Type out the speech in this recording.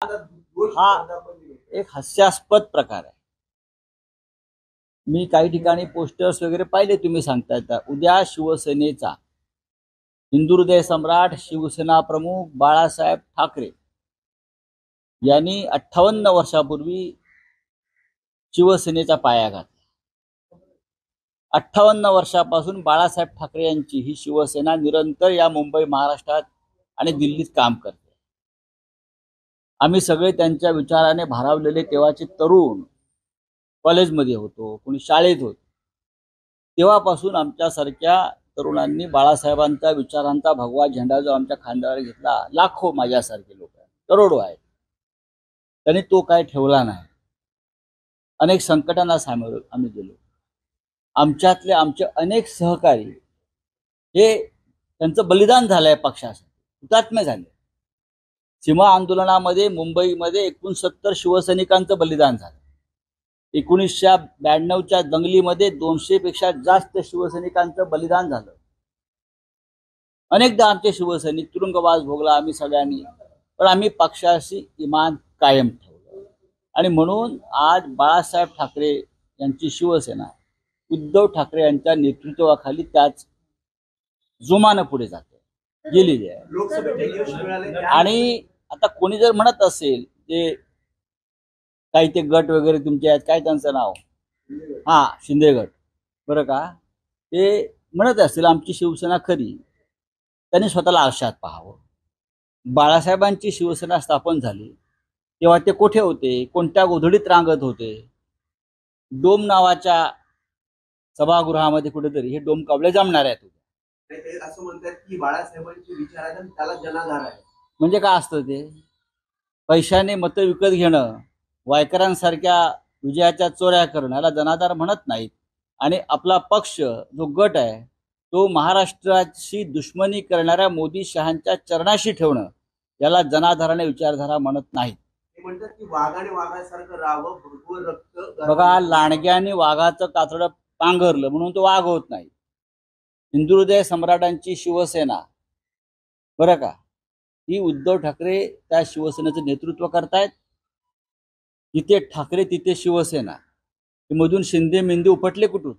हा एक हास्यास्पद प्रकार आहे। मी काही ठिकाणी पोस्टर्स वगैरे पाहिले, तुम्ही सांगताय तर उद्या शिवसेनेचा हिंदुहृदय सम्राट शिवसेना प्रमुख बाळासाहेब ठाकरे यांनी 58 वर्षापूर्वी शिवसेनेचा पाया घातला। 58 वर्षापासून बाळासाहेब ठाकरे यांची ही शिवसेना निरंतर या मुंबई, महाराष्ट्रात आणि दिल्लीत काम करते। आम्ही सगळे त्यांच्या विचाराने भारावलेले तेव्हाचे तरुण कॉलेजमध्ये होतो, कोणी शाळेत होतो, तेव्हापासून आमच्यासारख्या तरुणांनी बाळासाहेबांचा विचारांचा भगवा झेंडा जो आमच्या खांद्यावर घेतला, लाखो माझ्यासारखे लोक आहेत, करोडो आहेत, त्यांनी तो काय ठेवला नाही। अनेक संकटांना सामोरे आम्ही गेलो। आमच्यातले आमचे अनेक सहकारी हे त्यांचं बलिदान झालंय पक्षासाठी, हुतात्मे झाले। सीमा आंदोलनामध्ये मुंबईमध्ये 69 शिवसैनिकांचं बलिदान झालं। 1992च्या दंगलीमध्ये 200 पेक्षा जास्त शिवसैनिकांचं बलिदान झालं। अनेकदा आमचे शिवसैनिक तुरुंगवास भोगला आम्ही सगळ्यांनी, पण आम्ही पक्षाशी इमान कायम ठेवलं। आणि म्हणून आज बाळासाहेब ठाकरे यांची शिवसेना उद्धव ठाकरे यांच्या नेतृत्वाखाली त्याच जोमानं पुढे जाते, गेलेली आहे। आणि आता कोणी जर म्हणत असेल ते काही ते गट वगैरे तुमचे आहेत, काय त्यांचं नाव, शिंदे गट, बरं का, ते म्हणत असतील आमची शिवसेना खरी, त्यांनी स्वतःला आरशात पाहावं। बाळासाहेबांची शिवसेना स्थापन झाली तेव्हा ते कुठे होते, कोणत्या गोधडीत रांगत होते? डोम नावाच्या सभागृहामध्ये कुठेतरी हे डोम कावळे जमणार आहेत असं म्हणतात की बाळासाहेबांचे विचार आहेत त्याला जनाधार आहे। म्हणजे काय असतं ते? पैशाने मतं विकत घेणं, वायकरांसारख्या विजयाच्या चोऱ्या करणं, याला जनाधार म्हणत नाहीत। आणि आपला पक्ष जो गट आहे तो महाराष्ट्राची दुश्मनी करणाऱ्या मोदी शहांच्या चरणाशी ठेवणं, याला जनाधाराने विचारधारा म्हणत नाहीत। ते म्हणतात की वाघाने वाघासारखं राहावं, भगवं रक्त। बघा, लांडग्याने वाघाचं कातडं पांघरलं म्हणून तो वाघ होत नाही। हिंदुहृदय सम्राटांची शिवसेना, बरं का, ही उद्धव ठाकरे त्या शिवसेनेचं नेतृत्व करतायत। जिथे ठाकरे तिथे शिवसेना, मधून शिंदे मेंदे उपटले कुठून?